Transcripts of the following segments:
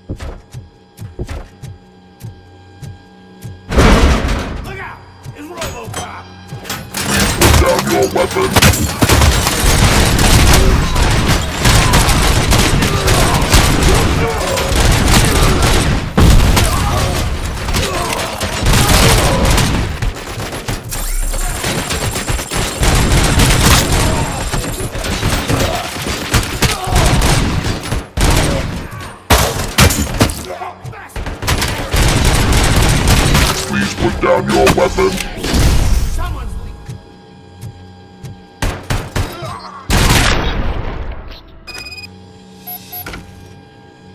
Look out! It's Robocop! Put down your weapon! Please put down your weapon! Someone's leaking!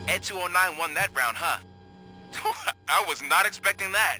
Ed 209 won that round, huh? I was not expecting that.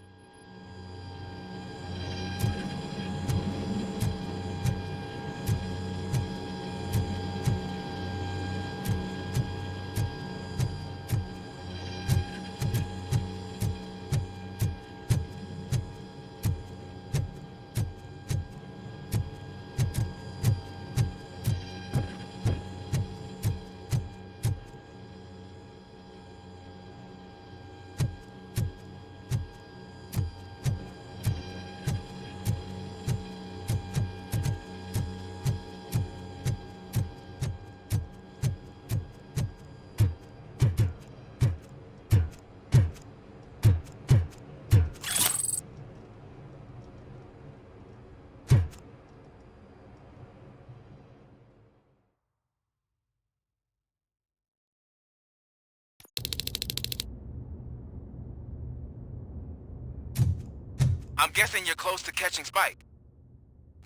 I'm guessing you're close to catching Spike.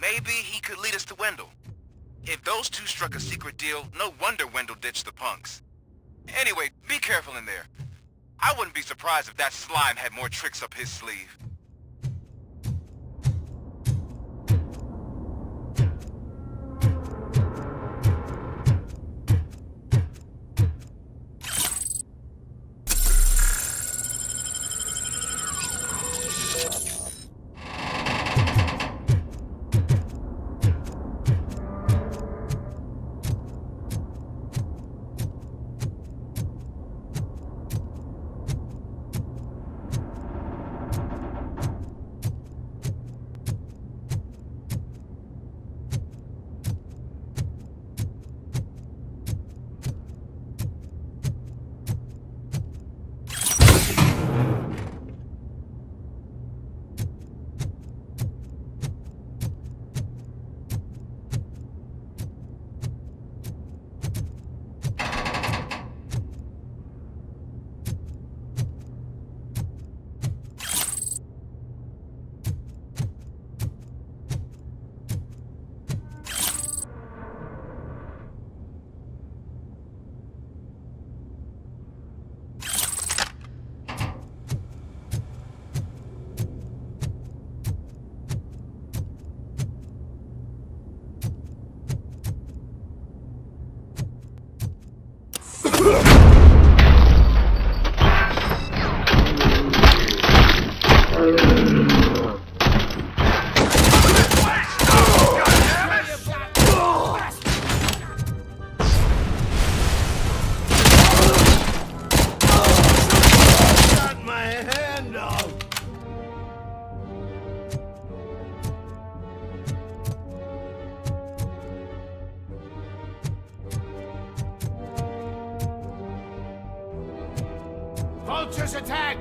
Maybe he could lead us to Wendell. If those two struck a secret deal, no wonder Wendell ditched the punks. Anyway, be careful in there. I wouldn't be surprised if that slime had more tricks up his sleeve. Vultures attack!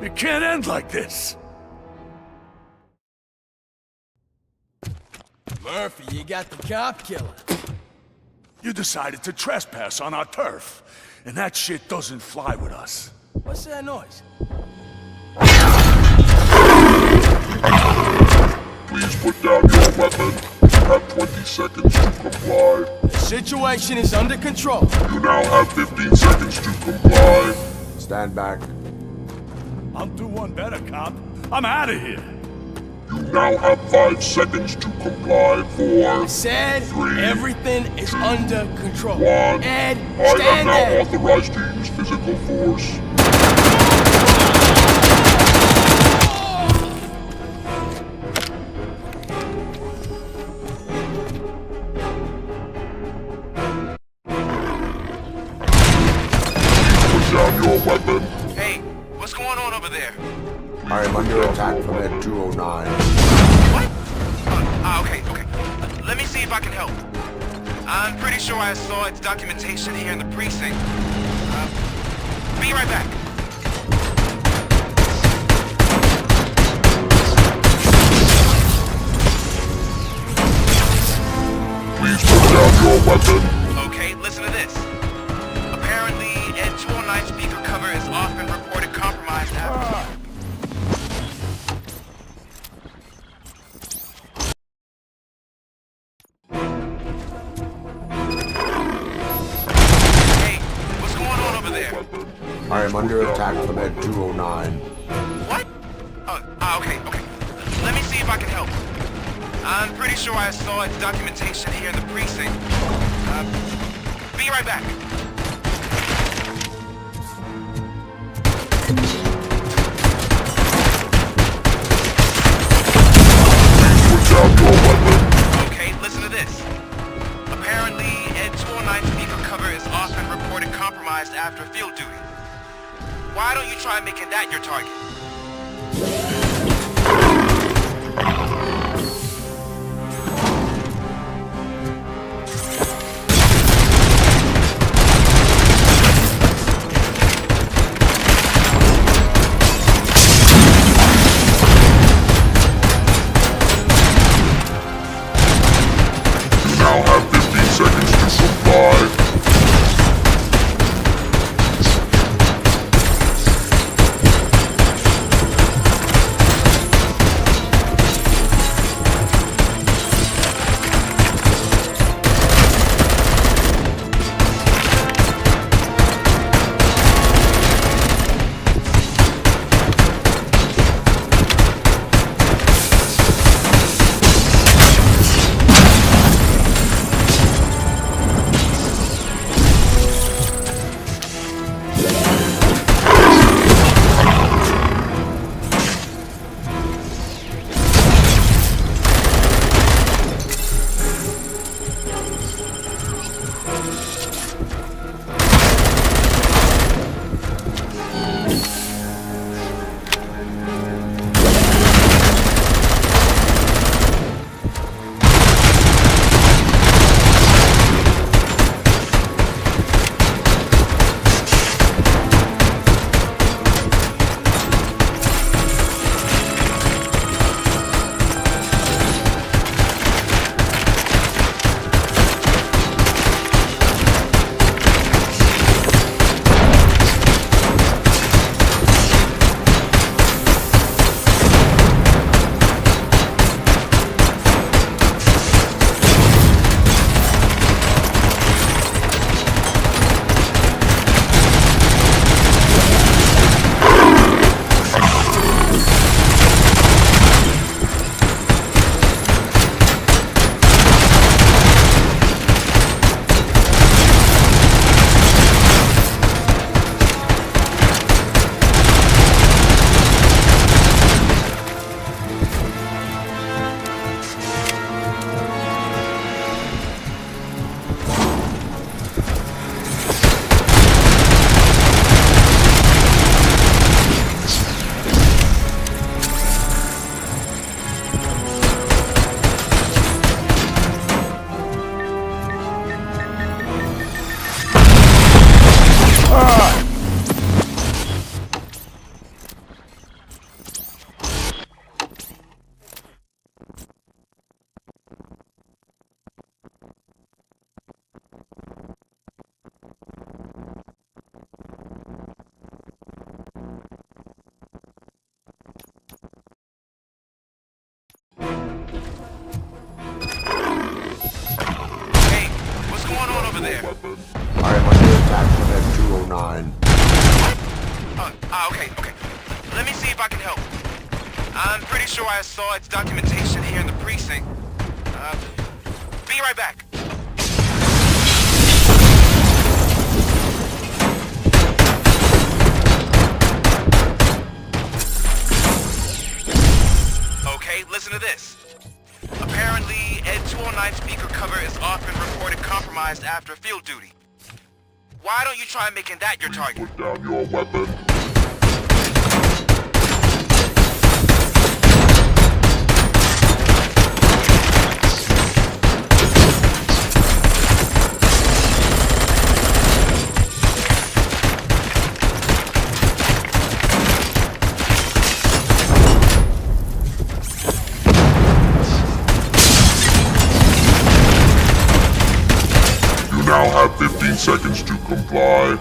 It can't end like this. Murphy, you got the cop killer. You decided to trespass on our turf, and that shit doesn't fly with us. What's that noise? Please put down your weapon. You have 20 seconds to comply. The situation is under control. You now have 15 seconds to comply. Stand back. I'll do one better, cop. I'm out of here. You now have 5 seconds to comply. 4, I said 3, everything is under control. 1. Ed, I am stand now there. authorized to use physical force. Put down your weapon. Hey, what's going on over there? I am under attack from Ed 209. What? Okay. Let me see if I can help. I'm pretty sure I saw its documentation here in the precinct. Be right back. Please put down your weapon. Okay, listen to this. Apparently, Ed 209 speaker cover is often reported compromised after... Hey, what's going on over there? I am under attack from Ed 209. What? Okay. Let me see if I can help. I'm pretty sure I saw its documentation here in the precinct. Be right back. Put down your weapon. Okay, listen to this. Apparently, Ed 209 speaker cover is often reported compromised after field duty. Why don't you try making that your target? You now have 15 seconds to comply. Okay. Let me see if I can help. I'm pretty sure I saw its documentation here in the precinct. Be right back. Okay, listen to this. Apparently, Ed 209 speaker cover is often reported compromised after field duty. Why don't you try making that your target? Put down your weapon. You now have 15 seconds to comply.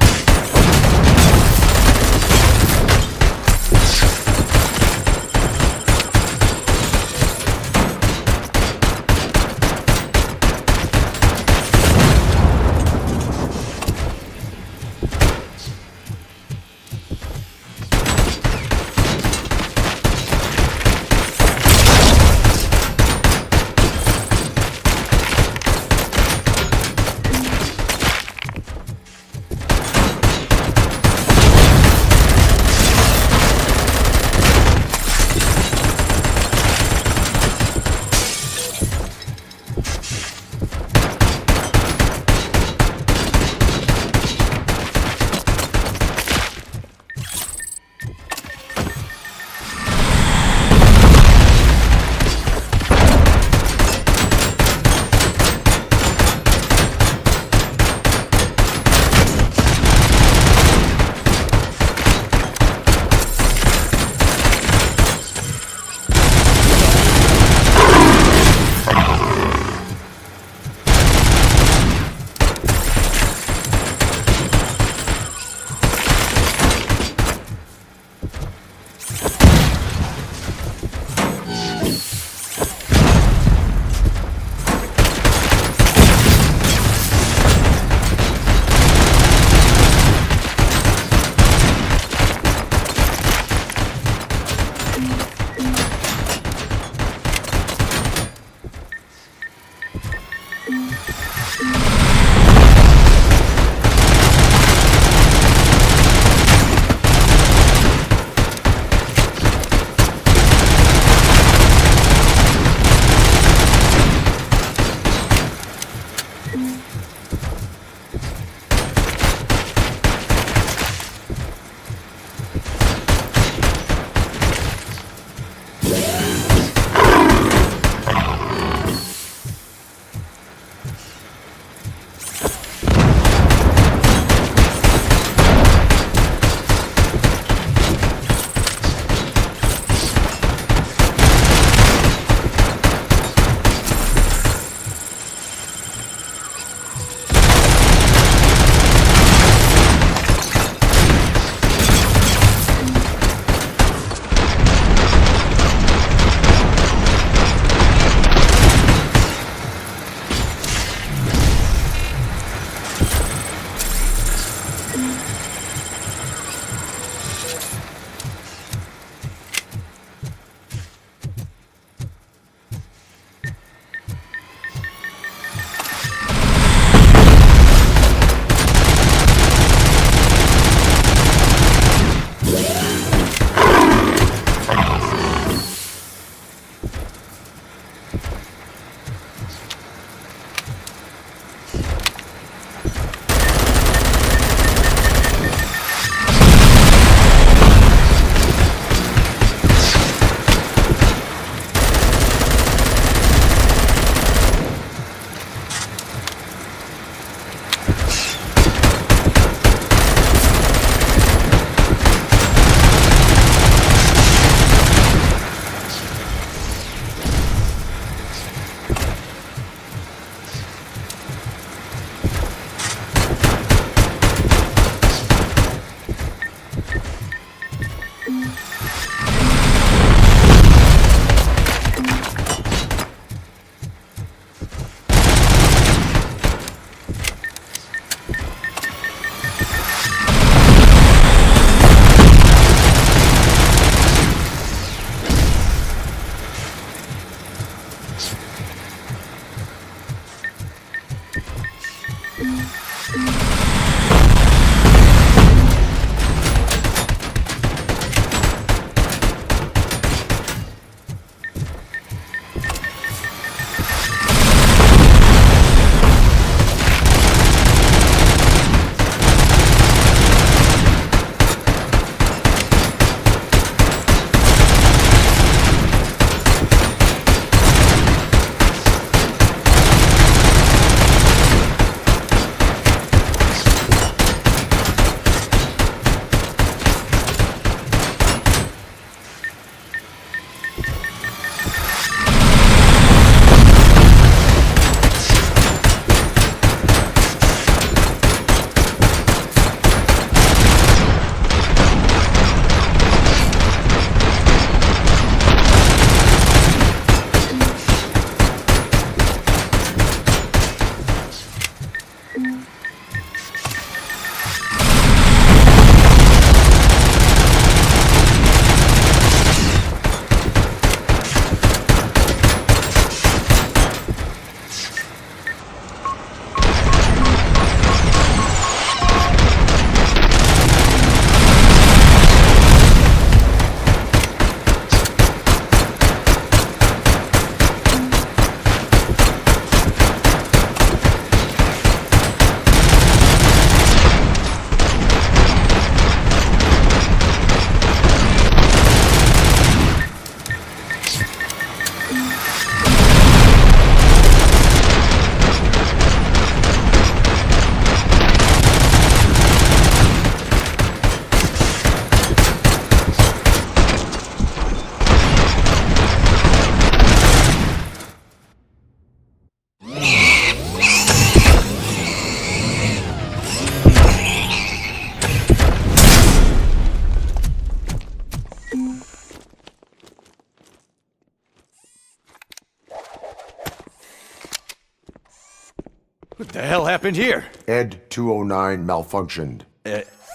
the hell happened here? Ed 209 malfunctioned.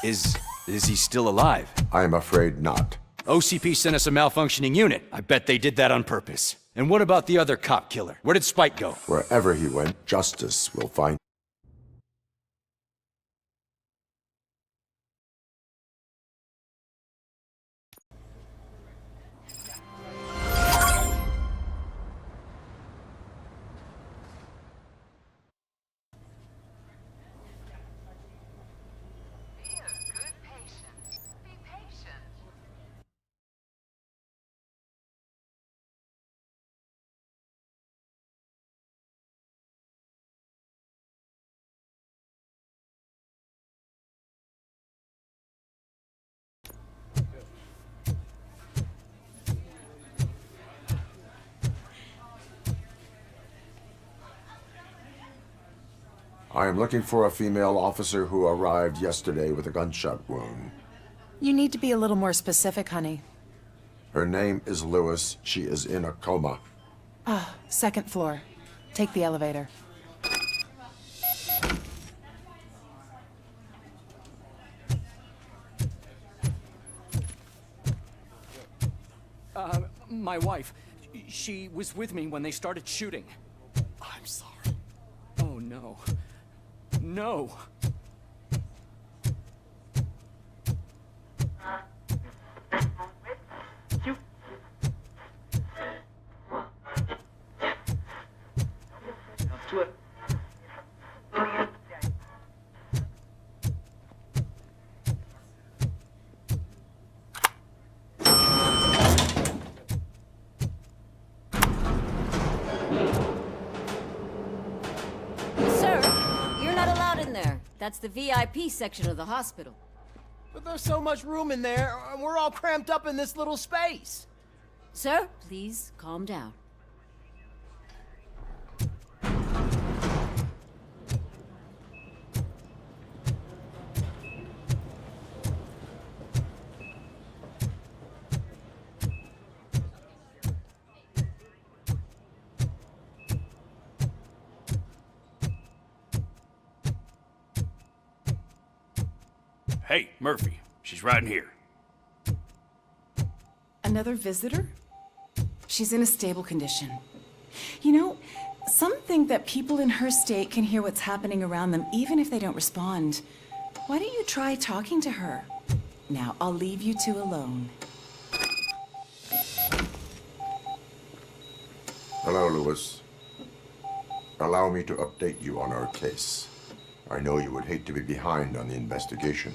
Is he still alive? I'm afraid not. OCP sent us a malfunctioning unit. I bet they did that on purpose. And what about the other cop killer? Where did Spike go? Wherever he went, justice will find. Be a good patient. Be patient. I am looking for a female officer who arrived yesterday with a gunshot wound. You need to be a little more specific, honey. Her name is Lewis. She is in a coma. Second floor. Take the elevator. My wife, she was with me when they started shooting. I'm sorry. Oh, no. No. Sir, you're not allowed in there. That's the VIP section of the hospital. But there's so much room in there, and we're all cramped up in this little space. Sir, please calm down. Hey, Murphy. She's right in here. Another visitor? She's in a stable condition. You know, some think that people in her state can hear what's happening around them even if they don't respond. Why don't you try talking to her? Now, I'll leave you two alone. Hello, Lewis. Allow me to update you on our case. I know you would hate to be behind on the investigation.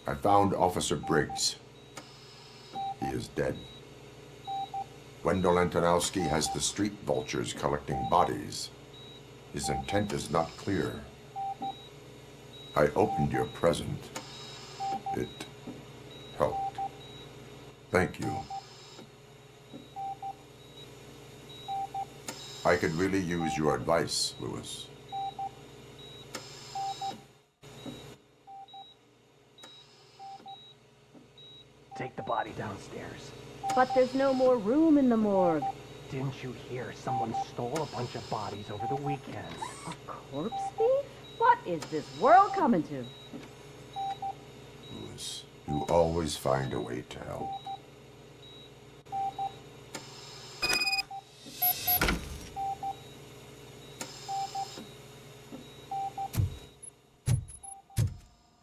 I found Officer Briggs. He is dead. Wendell Antonowski has the street vultures collecting bodies. His intent is not clear. I opened your present. It helped. Thank you. I could really use your advice, Lewis. Take the body downstairs. But there's no more room in the morgue. Didn't you hear someone stole a bunch of bodies over the weekend? A corpse thief? What is this world coming to? Lewis, you always find a way to help.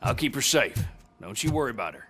I'll keep her safe. Don't you worry about her.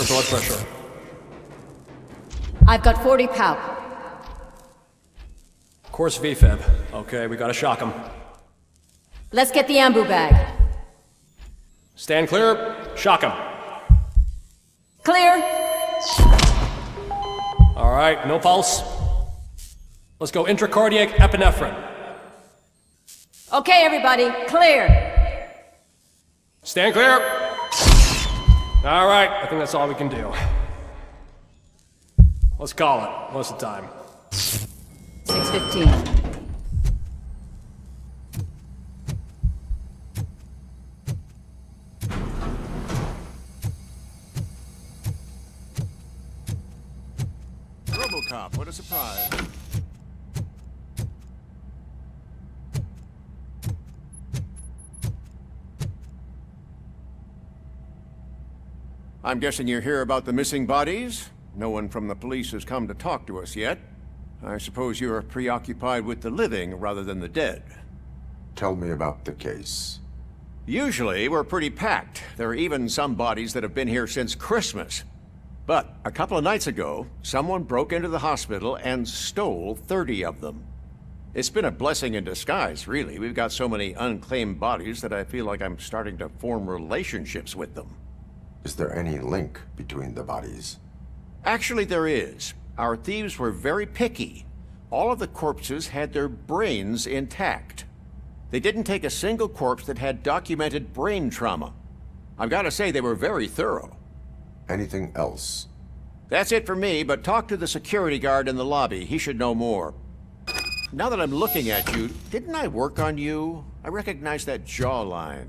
your blood pressure? I've got 40 pow. Course VFib. Okay, we gotta shock him. Let's get the ambu bag. Stand clear. Shock him. Clear. All right, no pulse. Let's go intracardiac epinephrine. Okay, everybody, clear. Stand clear. All right, I think that's all we can do. Let's call it. Most of the time. 6:15. Robocop, what a surprise. I'm guessing you're here about the missing bodies? No one from the police has come to talk to us yet. I suppose you're preoccupied with the living rather than the dead. Tell me about the case. Usually, we're pretty packed. There are even some bodies that have been here since Christmas. But a couple of nights ago, someone broke into the hospital and stole 30 of them. It's been a blessing in disguise, really. We've got so many unclaimed bodies that I feel like I'm starting to form relationships with them. Is there any link between the bodies? Actually, there is. Our thieves were very picky. All of the corpses had their brains intact. They didn't take a single corpse that had documented brain trauma. I've got to say, they were very thorough. Anything else? That's it for me, but talk to the security guard in the lobby. He should know more. Now that I'm looking at you, didn't I work on you? I recognize that jawline.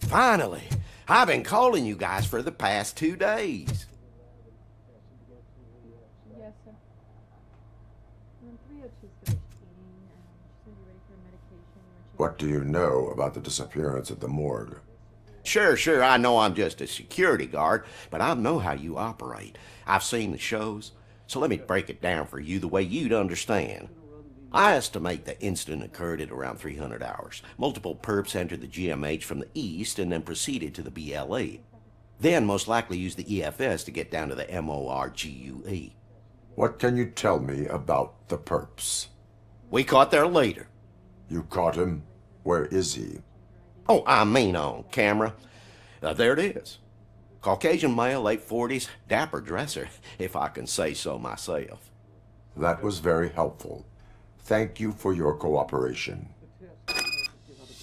Finally! I've been calling you guys for the past 2 days. Yes, sir. And then 302's finished eating, and she said you're ready for medication. What do you know about the disappearance at the morgue? Sure, I know I'm just a security guard, but I know how you operate. I've seen the shows, so let me break it down for you the way you'd understand. I estimate the incident occurred at around 300 hours. Multiple perps entered the GMH from the east and then proceeded to the BLE. Then most likely used the EFS to get down to the MORGUE. What can you tell me about the perps? We caught their leader. You caught him? Where is he? Oh, I mean on camera. There it is. Caucasian male, late 40s, dapper dresser, if I can say so myself. That was very helpful. Thank you for your cooperation.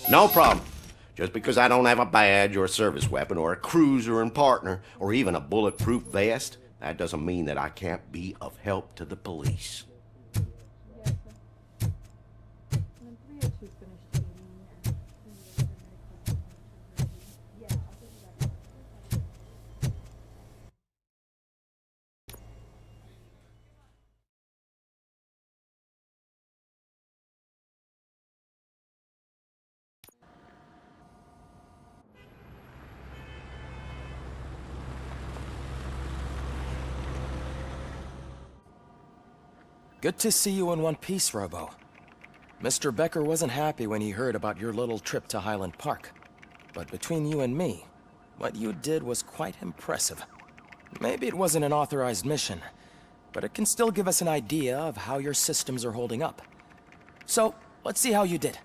No problem. Just because I don't have a badge or a service weapon or a cruiser and partner or even a bulletproof vest, that doesn't mean that I can't be of help to the police. Good to see you in one piece, Robo. Mr. Becker wasn't happy when he heard about your little trip to Highland Park. But between you and me, what you did was quite impressive. Maybe it wasn't an authorized mission, but it can still give us an idea of how your systems are holding up. So, let's see how you did.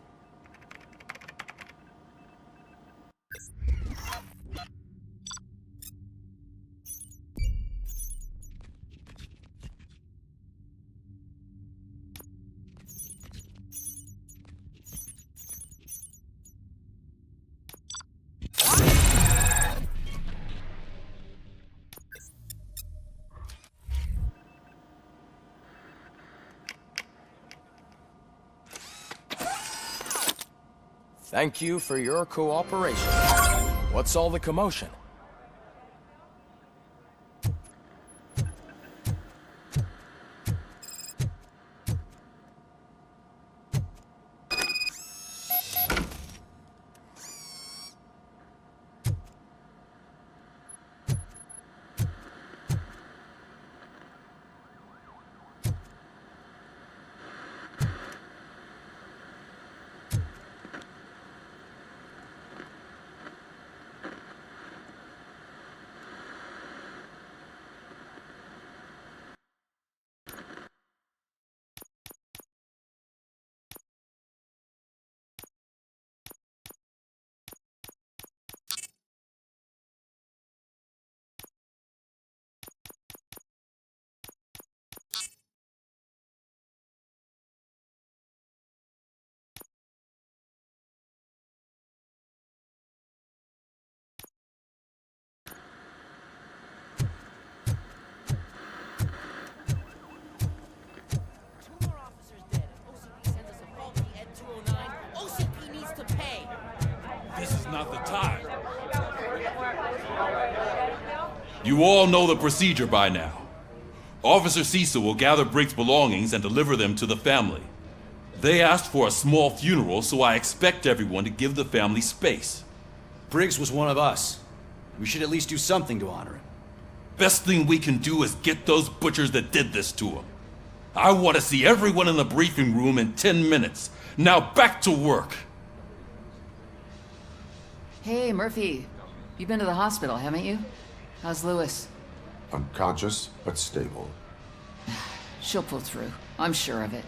Thank you for your cooperation. What's all the commotion? Not the time. You all know the procedure by now. Officer Cecil will gather Briggs' belongings and deliver them to the family. They asked for a small funeral, so I expect everyone to give the family space. Briggs was one of us. We should at least do something to honor him. Best thing we can do is get those butchers that did this to him. I want to see everyone in the briefing room in 10 minutes. Now back to work. Hey, Murphy. You've been to the hospital, haven't you? How's Lewis? Unconscious, but stable. She'll pull through. I'm sure of it.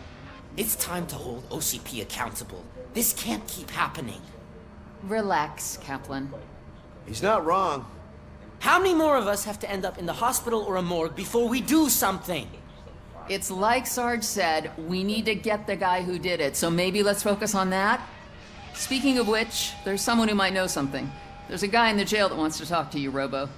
It's time to hold OCP accountable. This can't keep happening. Relax, Kaplan. He's not wrong. How many more of us have to end up in the hospital or a morgue before we do something? It's like Sarge said, we need to get the guy who did it, so maybe let's focus on that? Speaking of which, there's someone who might know something. There's a guy in the jail that wants to talk to you, Robo.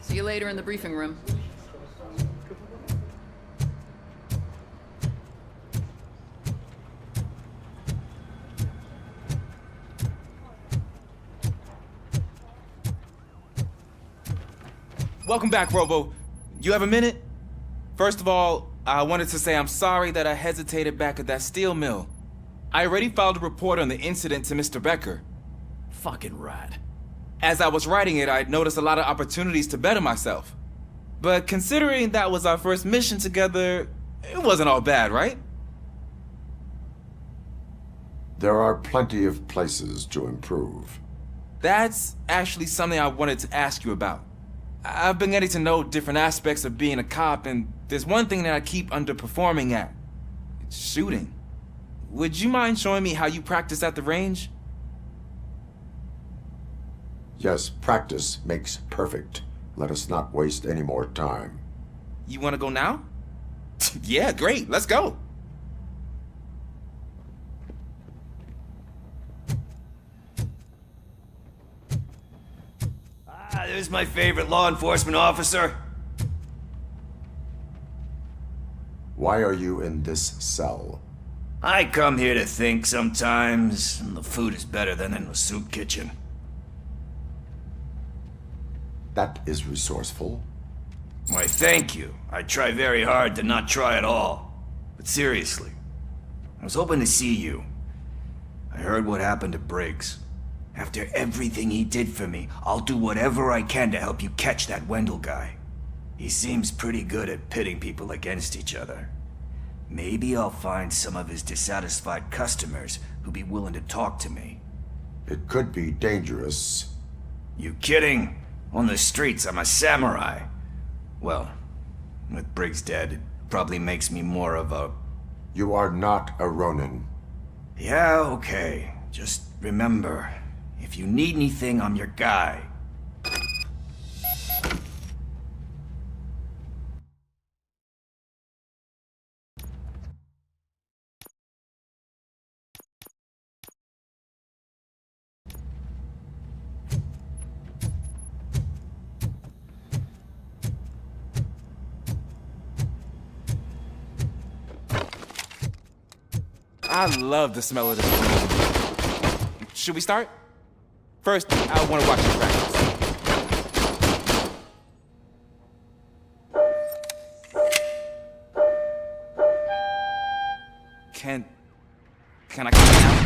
See you later in the briefing room. Welcome back, Robo. You have a minute? First of all, I wanted to say I'm sorry that I hesitated back at that steel mill. I already filed a report on the incident to Mr. Becker. Fucking rad. As I was writing it, I noticed a lot of opportunities to better myself. But considering that was our first mission together, it wasn't all bad, right? There are plenty of places to improve. That's actually something I wanted to ask you about. I've been getting to know different aspects of being a cop, and there's one thing that I keep underperforming at. It's shooting. Would you mind showing me how you practice at the range? Yes, practice makes perfect. Let us not waste any more time. You want to go now? Yeah, great. Let's go. There's my favorite law enforcement officer. Why are you in this cell? I come here to think sometimes, and the food is better than in the soup kitchen. That is resourceful. Why, thank you. I try very hard to not try at all. But seriously, I was hoping to see you. I heard what happened to Briggs. After everything he did for me, I'll do whatever I can to help you catch that Wendell guy. He seems pretty good at pitting people against each other. Maybe I'll find some of his dissatisfied customers who'd be willing to talk to me. It could be dangerous. You kidding? On the streets, I'm a samurai. Well, with Briggs dead, it probably makes me more of a... You are not a Ronin. Yeah, okay. Just remember, if you need anything, I'm your guy. I love the smell of this. Should we start? First, I want to watch you practice. Can I come out?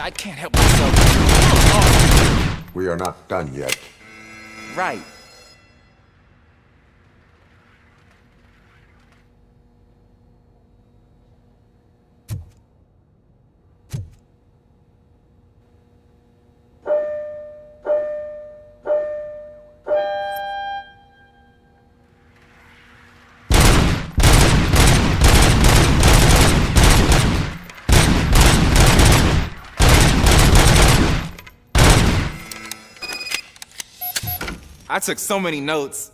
I can't help myself. Oh. We are not done yet. Right. I took so many notes.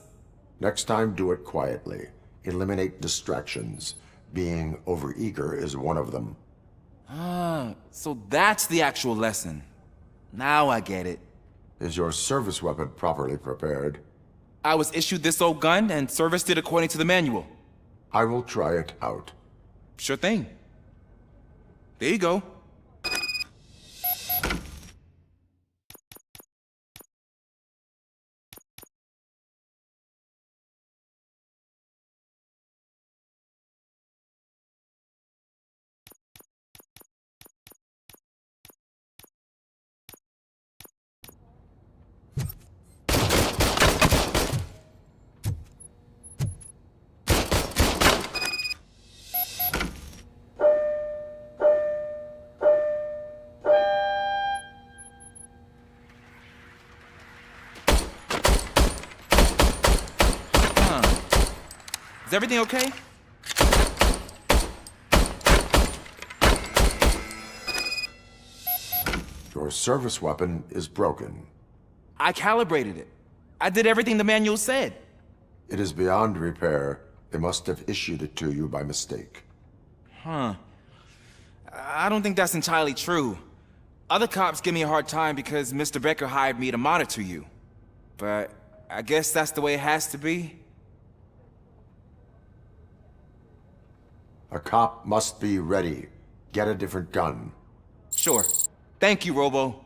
Next time, do it quietly. Eliminate distractions. Being overeager is one of them. Ah, so that's the actual lesson. Now I get it. Is your service weapon properly prepared? I was issued this old gun and serviced it according to the manual. I will try it out. Sure thing. There you go. Is everything okay? Your service weapon is broken. I calibrated it. I did everything the manual said. It is beyond repair. They must have issued it to you by mistake. Huh. I don't think that's entirely true. Other cops give me a hard time because Mr. Becker hired me to monitor you. But I guess that's the way it has to be. A cop must be ready. Get a different gun. Sure. Thank you, Robo.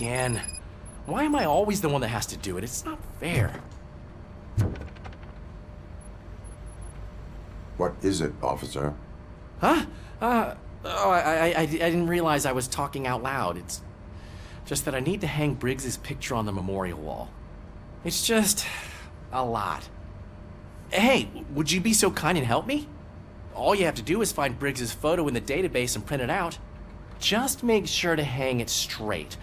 again. Why am I always the one that has to do it? It's not fair. What is it, officer? Huh? I didn't realize I was talking out loud. It's just that I need to hang Briggs's picture on the memorial wall. It's just a lot. Hey, would you be so kind and help me? All you have to do is find Briggs's photo in the database and print it out. Just make sure to hang it straight.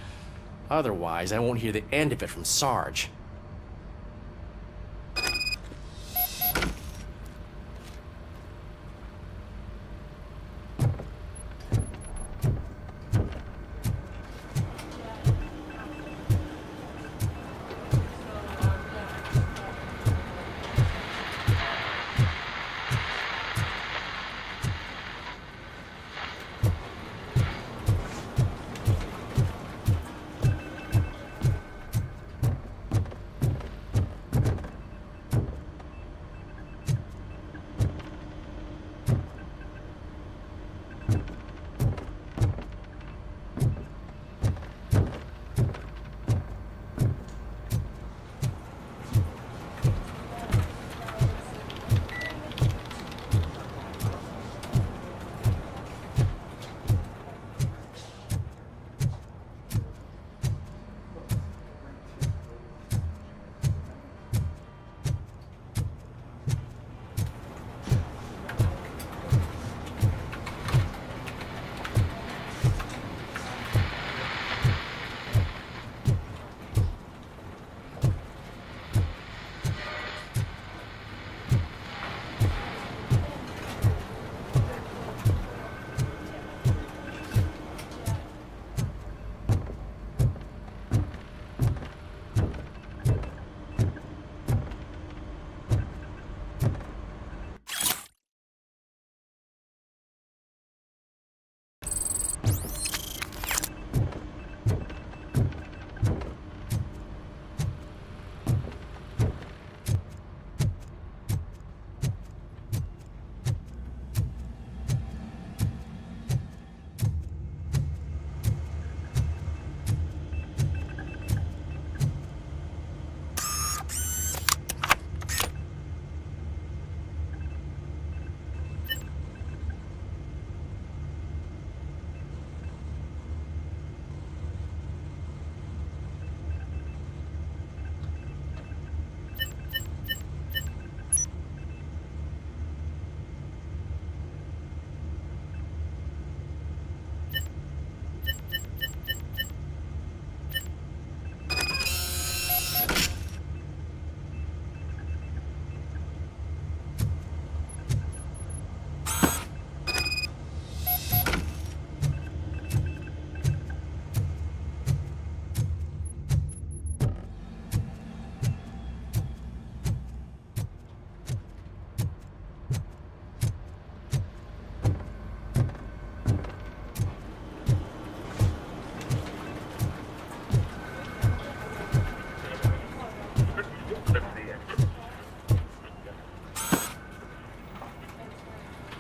Otherwise, I won't hear the end of it from Sarge.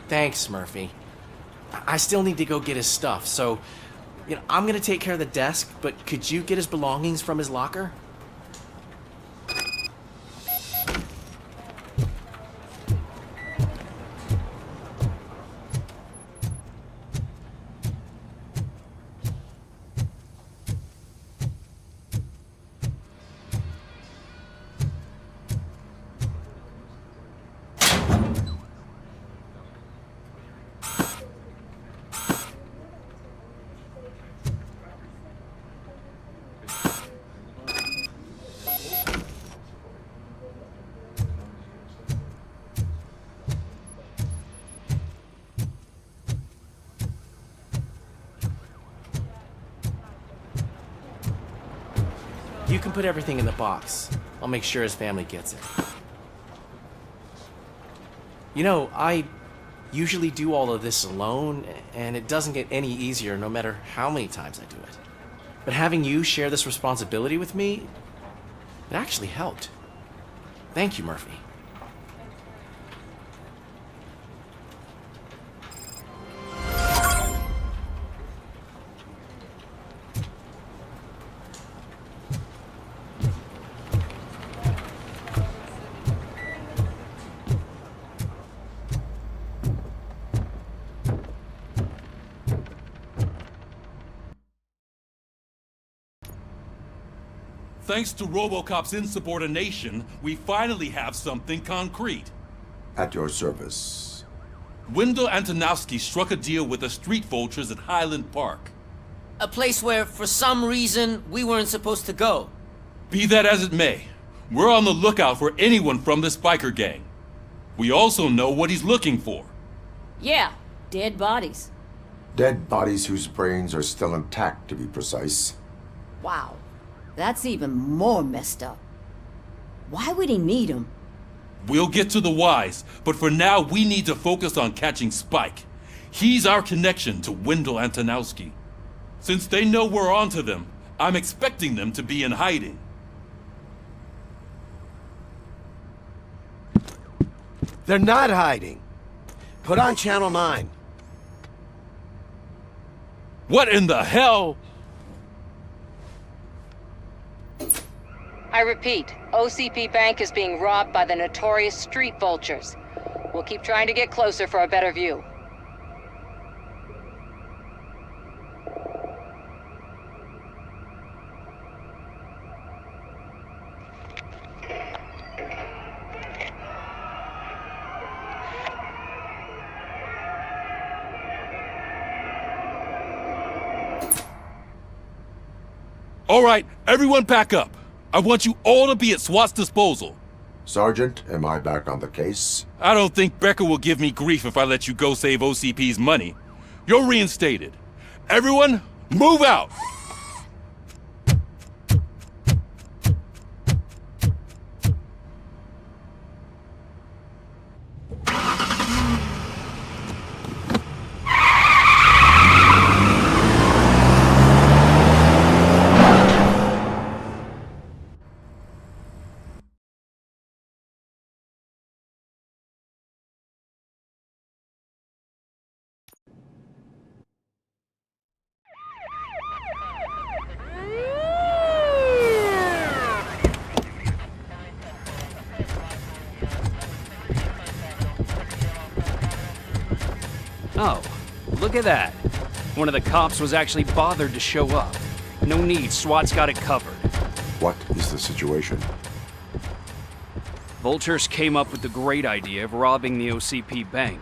Thanks, Murphy. I still need to go get his stuff, so, I'm gonna take care of the desk, but could you get his belongings from his locker? You can put everything in the box. I'll make sure his family gets it. I usually do all of this alone, and it doesn't get any easier no matter how many times I do it. But having you share this responsibility with me, it actually helped. Thank you, Murphy. Thanks to Robocop's insubordination, we finally have something concrete. At your service. Wendell Antonowski struck a deal with the street vultures at Highland Park. A place where, for some reason, we weren't supposed to go. Be that as it may, we're on the lookout for anyone from this biker gang. We also know what he's looking for. Yeah, dead bodies. Dead bodies whose brains are still intact, to be precise. Wow, that's even more messed up. Why would he need them? We'll get to the whys, but for now we need to focus on catching Spike. He's our connection to Wendell Antonowski. Since they know we're onto them, I'm expecting them to be in hiding. They're not hiding. Put on Channel 9. What in the hell? I repeat, OCP Bank is being robbed by the notorious street vultures. We'll keep trying to get closer for a better view. All right, everyone pack up. I want you all to be at SWAT's disposal. Sergeant, am I back on the case? I don't think Becker will give me grief if I let you go save OCP's money. You're reinstated. Everyone, move out! Oh, look at that. One of the cops was actually bothered to show up. No need, SWAT's got it covered. What is the situation? Vultures came up with the great idea of robbing the OCP bank.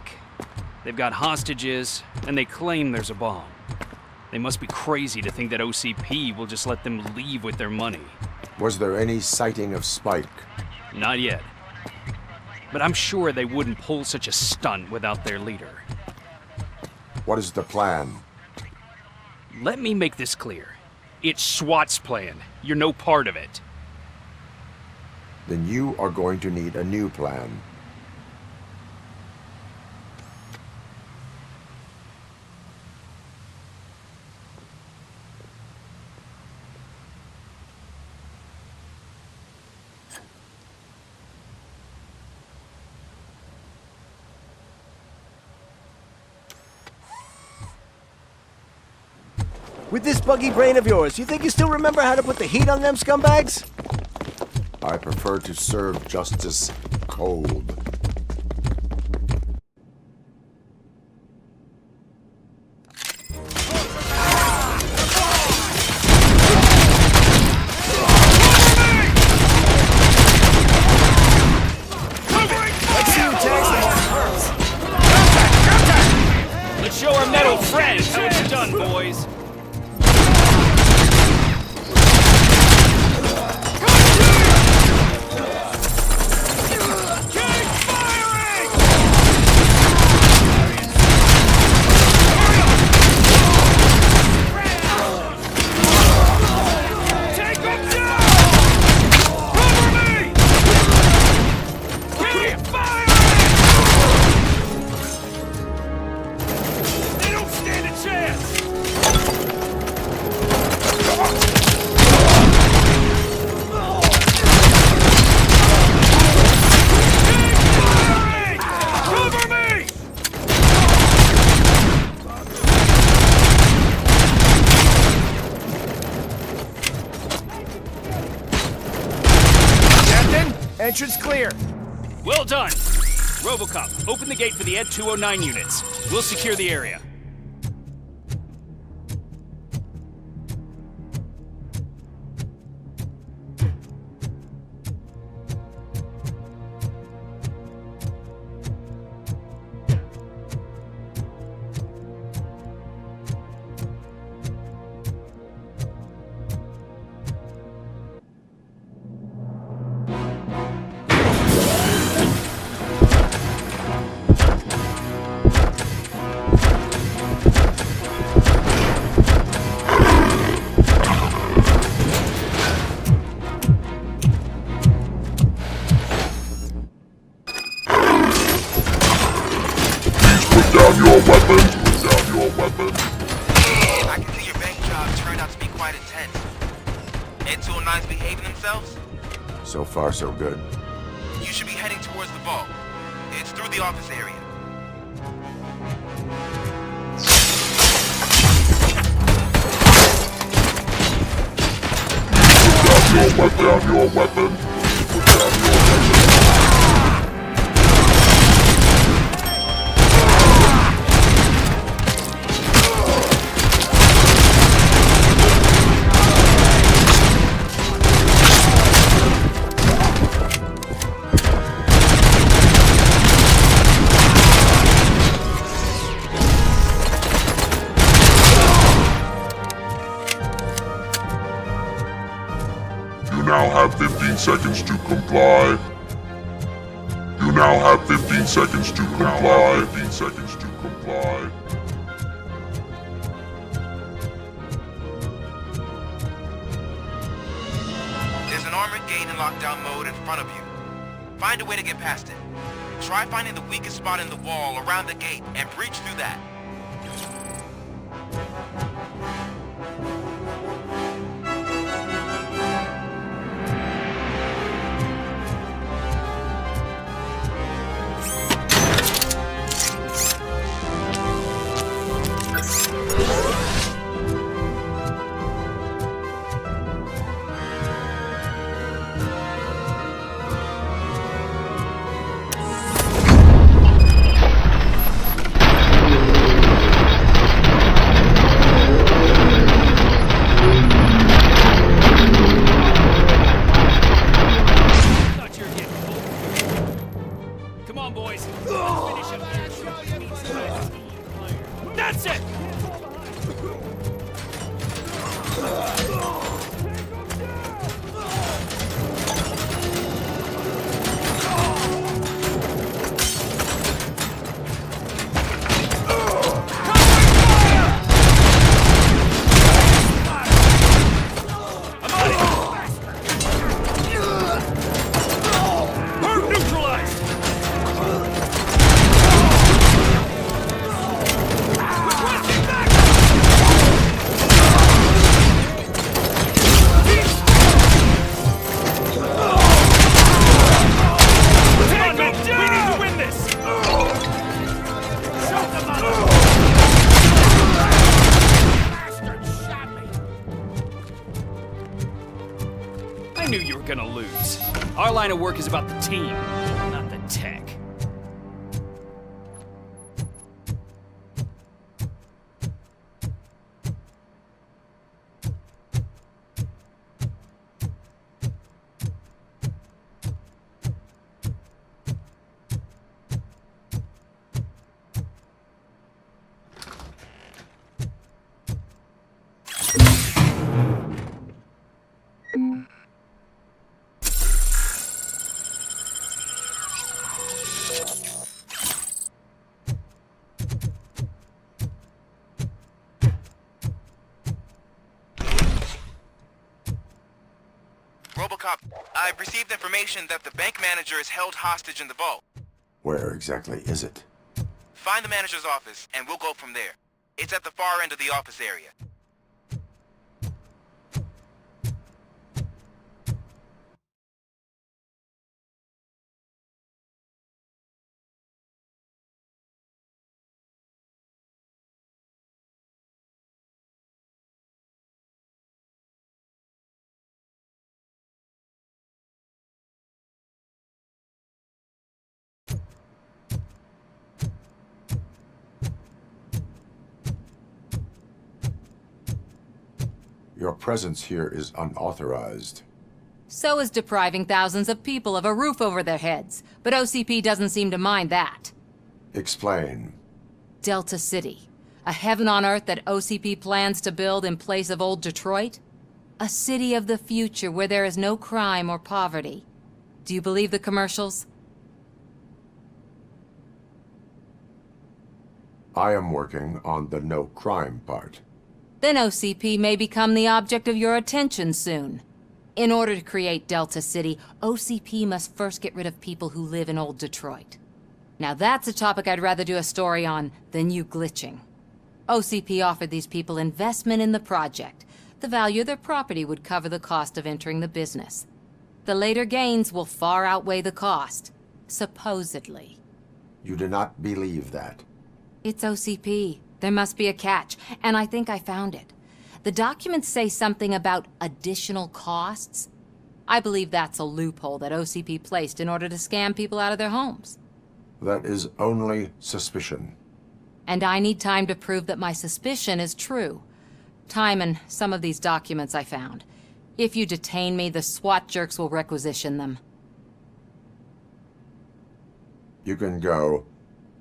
They've got hostages, and they claim there's a bomb. They must be crazy to think that OCP will just let them leave with their money. Was there any sighting of Spike? Not yet. But I'm sure they wouldn't pull such a stunt without their leader. What is the plan? Let me make this clear. It's SWAT's plan. You're no part of it. Then you are going to need a new plan. With this buggy brain of yours, you think you still remember how to put the heat on them scumbags? I prefer to serve justice cold. Let's show our metal friends how it's done, boys. Entrance clear. Well done. Robocop, open the gate for the Ed 209 units. We'll secure the area. I can see your bank job turned out to be quite intense. Into and nice behaving themselves? So far, so good. You should be heading towards the vault. It's through the office area. Put down your weapon. Put down your weapon. You now have 15 seconds to comply. You now have 15 seconds to comply. 15 seconds to comply. There's an armored gate in lockdown mode in front of you. Find a way to get past it. Try finding the weakest spot in the wall around the gate and breach through that. That's it! I knew you were gonna lose. Our line of work is about the team, not the tech. Robocop, I've received information that the bank manager is held hostage in the vault. Where exactly is it? Find the manager's office, and we'll go from there. It's at the far end of the office area. Your presence here is unauthorized. So is depriving thousands of people of a roof over their heads. But OCP doesn't seem to mind that. Explain. Delta City. A heaven on earth that OCP plans to build in place of old Detroit? A city of the future where there is no crime or poverty. Do you believe the commercials? I am working on the no crime part. Then OCP may become the object of your attention soon. In order to create Delta City, OCP must first get rid of people who live in old Detroit. Now that's a topic I'd rather do a story on than you glitching. OCP offered these people investment in the project. The value of their property would cover the cost of entering the business. The later gains will far outweigh the cost, supposedly. You do not believe that. It's OCP. There must be a catch, and I think I found it. The documents say something about additional costs. I believe that's a loophole that OCP placed in order to scam people out of their homes. That is only suspicion. And I need time to prove that my suspicion is true. Time and some of these documents I found. If you detain me, the SWAT jerks will requisition them. You can go,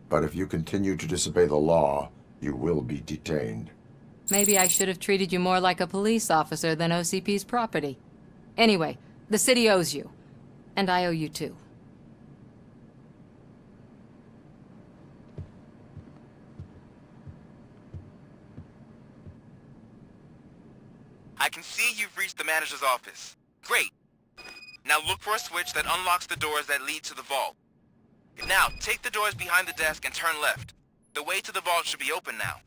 but if you continue to disobey the law, you will be detained. Maybe I should have treated you more like a police officer than OCP's property. Anyway, the city owes you. And I owe you too. I can see you've reached the manager's office. Great. Now look for a switch that unlocks the doors that lead to the vault. Now, take the doors behind the desk and turn left. The way to the vault should be open now.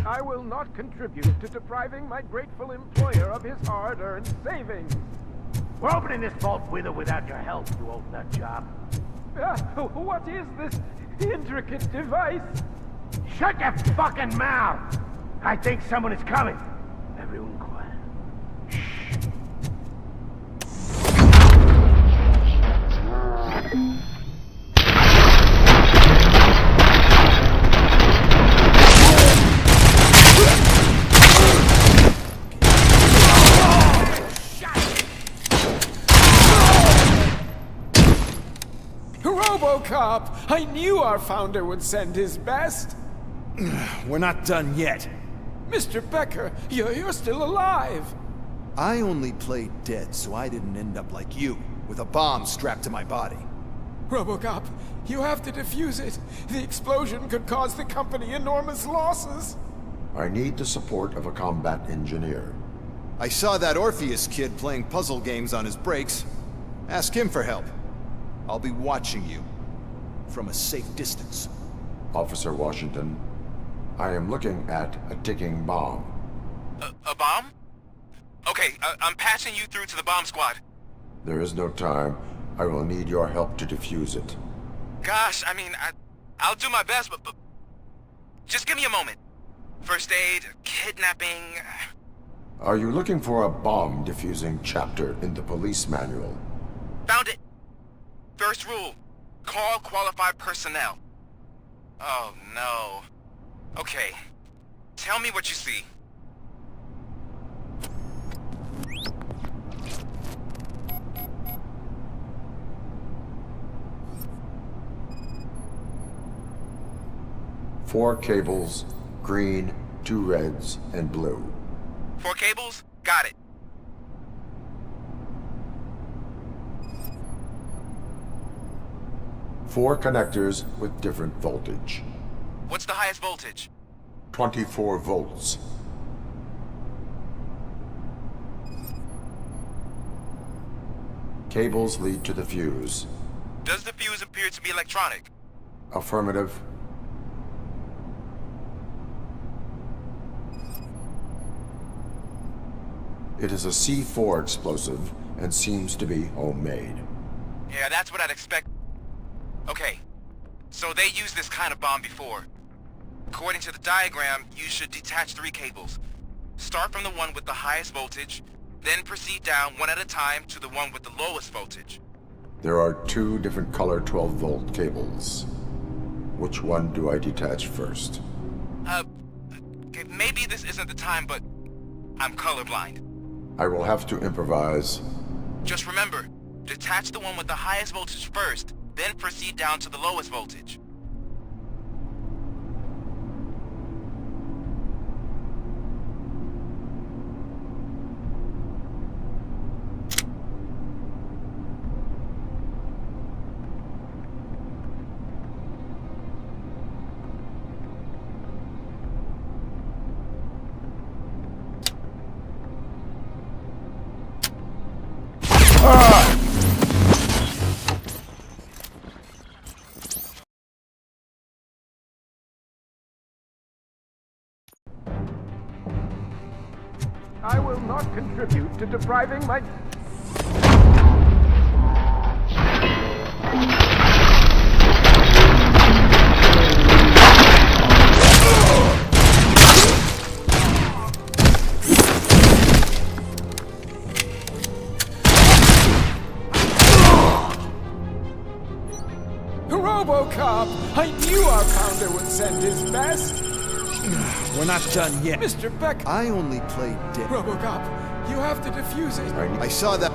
I will not contribute to depriving my grateful employer of his hard-earned savings. We're opening this vault with or without your help, you old nut job. What is this intricate device? Shut your fucking mouth! I think someone is coming. Everyone quiet. Robocop! I knew our founder would send his best. We're not done yet. Mr. Becker, you're still alive. I only played dead so I didn't end up like you, with a bomb strapped to my body. Robocop, you have to defuse it. The explosion could cause the company enormous losses. I need the support of a combat engineer. I saw that Orpheus kid playing puzzle games on his breaks. Ask him for help. I'll be watching you. From a safe distance. Officer Washington, I am looking at a ticking bomb. A bomb? Okay, I'm patching you through to the bomb squad. There is no time. I will need your help to defuse it. Gosh, I mean, I'll do my best, but just give me a moment. First aid, kidnapping... Are you looking for a bomb defusing chapter in the police manual? Found it! First rule, call qualified personnel. Oh no. Okay, tell me what you see. Four cables, green, 2 reds, and blue. 4 cables? Got it. Four connectors with different voltage. What's the highest voltage? 24 volts. Cables lead to the fuse. Does the fuse appear to be electronic? Affirmative. It is a C4 explosive and seems to be homemade. Yeah, that's what I'd expect. Okay, so they used this kind of bomb before. According to the diagram, you should detach 3 cables. Start from the one with the highest voltage, then proceed down one at a time to the one with the lowest voltage. There are 2 different color 12-volt cables. Which one do I detach first? Okay, maybe this isn't the time, but I'm colorblind. I will have to improvise. Just remember, detach the one with the highest voltage first, then proceed down to the lowest voltage. I will not contribute to depriving my... Robocop! I knew our founder would send his best! We're not done yet. Mr. Beck! I only played dead. Robocop, you have to defuse it. I saw that.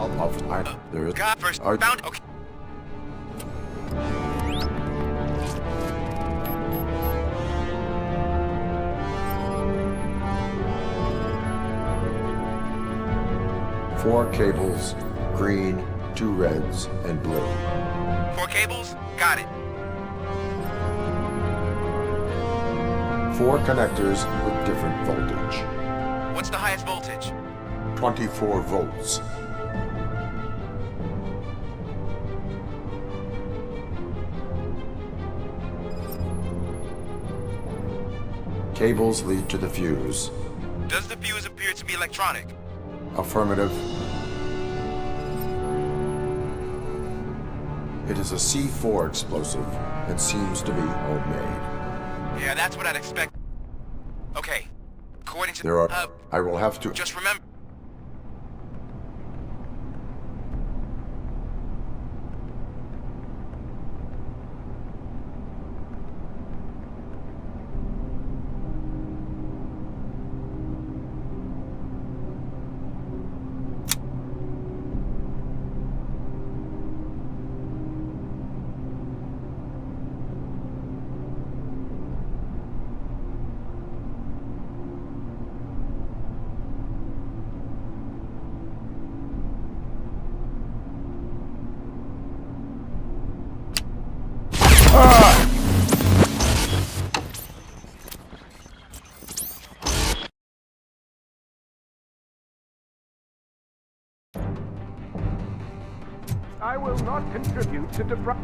There is. God first found. Okay. Four cables, green, 2 reds, and blue. 4 cables? Got it. 4 connectors with different voltage. What's the highest voltage? 24 volts. Cables lead to the fuse. Does the fuse appear to be electronic? Affirmative. It is a C4 explosive and seems to be homemade. Yeah, that's what I'd expect. Okay. According to... There are... I will have to... Just remember... I will not contribute to deprive...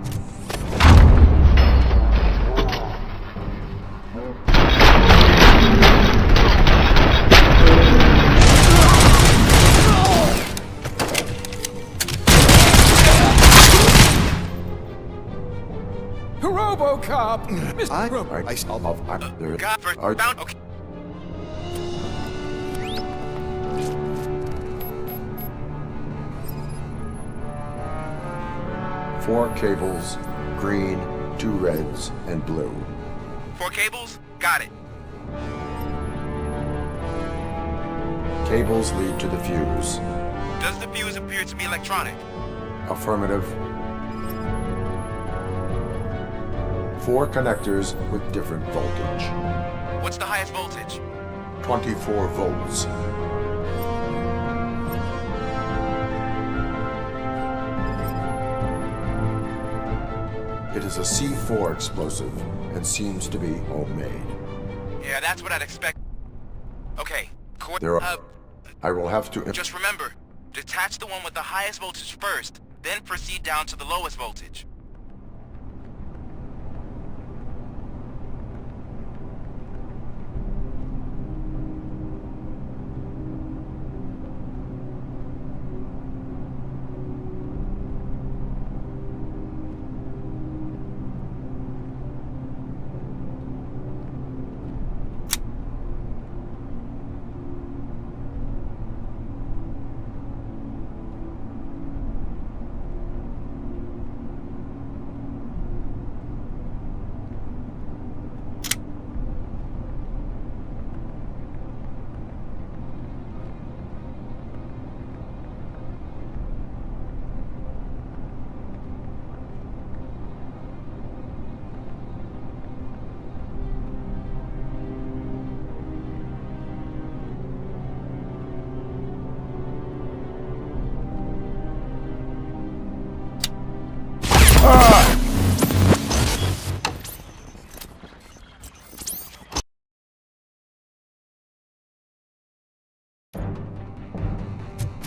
Robocop! There God first are... found... Okay. Four cables, green, 2 reds, and blue. 4 cables? Got it. Cables lead to the fuse. Does the fuse appear to be electronic? Affirmative. 4 connectors with different voltage. What's the highest voltage? 24 volts. It is a C4 explosive and seems to be homemade. Yeah, that's what I'd expect. Okay. There are... I will have to... Just remember, detach the one with the highest voltage first, then proceed down to the lowest voltage.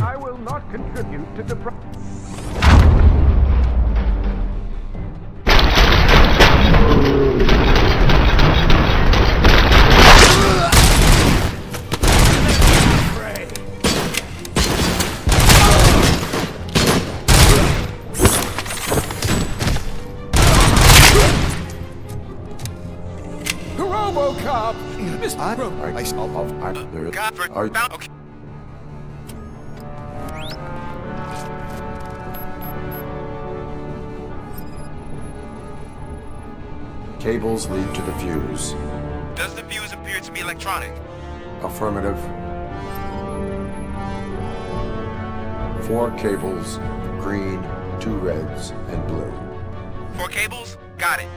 I will not contribute to deprive... Okay. Cables lead to the fuse. Does the fuse appear to be electronic? Affirmative. 4 cables, green, 2 reds, and blue. 4 cables? Got it.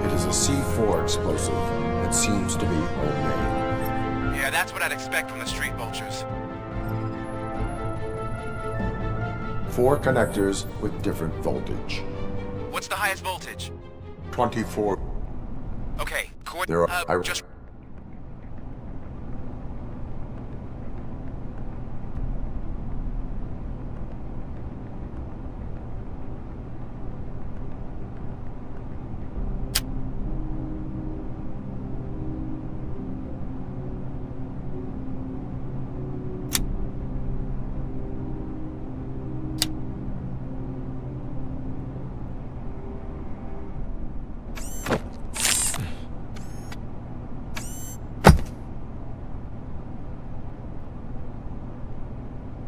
It is a C4 explosive that seems to be homemade. Yeah, that's what I'd expect from the street vultures. 4 connectors with different voltage. What's the highest voltage? 24. Okay, There are. just...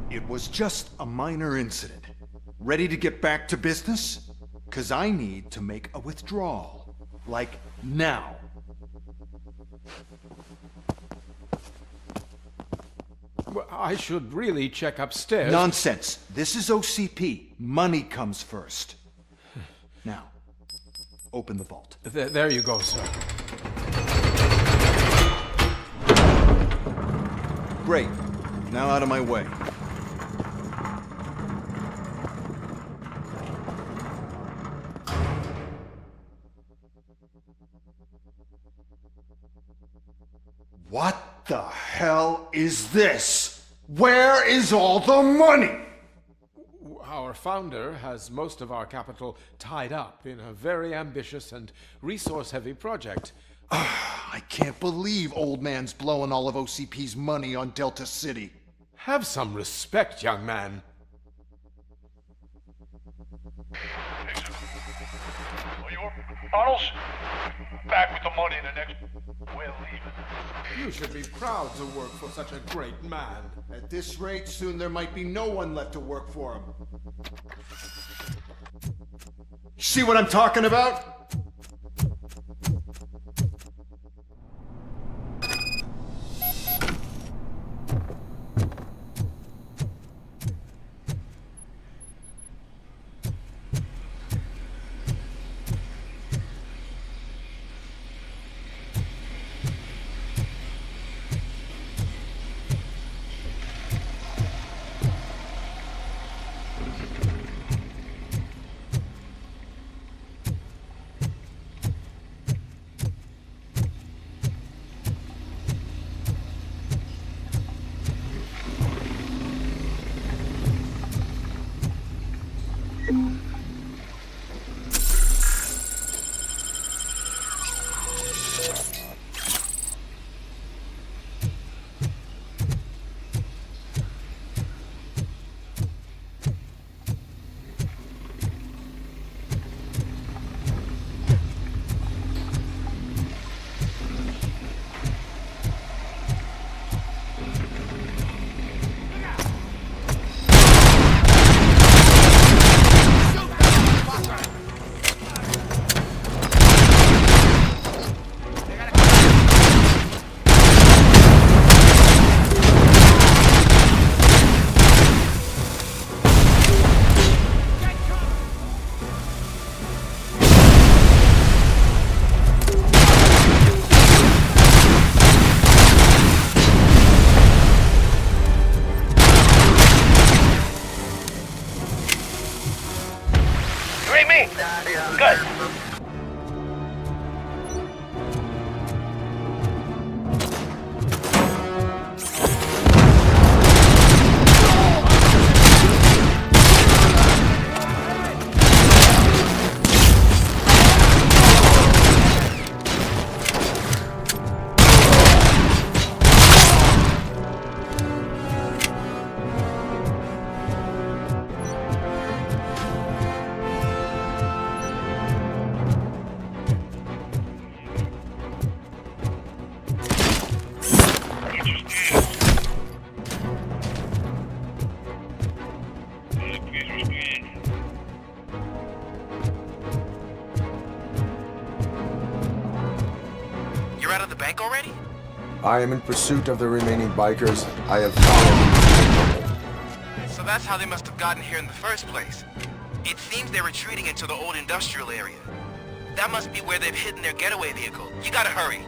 It was just a minor incident. Ready to get back to business? 'Cause I need to make a withdrawal. Like, now. Well, I should really check upstairs. Nonsense. This is OCP. Money comes first. Now, open the vault. There you go, sir. Great. Now out of my way. What the hell is this? Where is all the money? Our founder has most of our capital tied up in a very ambitious and resource-heavy project. I can't believe old man's blowing all of OCP's money on Delta City. Have some respect, young man. Arnold's back with the money in the next... We're leaving. You should be proud to work for such a great man. At this rate, soon there might be no one left to work for him. See what I'm talking about? I am in pursuit of the remaining bikers. I have found... So that's how they must have gotten here in the first place. It seems they're retreating into the old industrial area. That must be where they've hidden their getaway vehicle. You gotta hurry.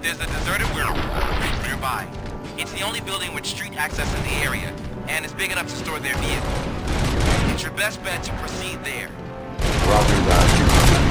There's a deserted warehouse nearby. It's the only building with street access in the area, and it's big enough to store their vehicle. It's your best bet to proceed there. Roger that.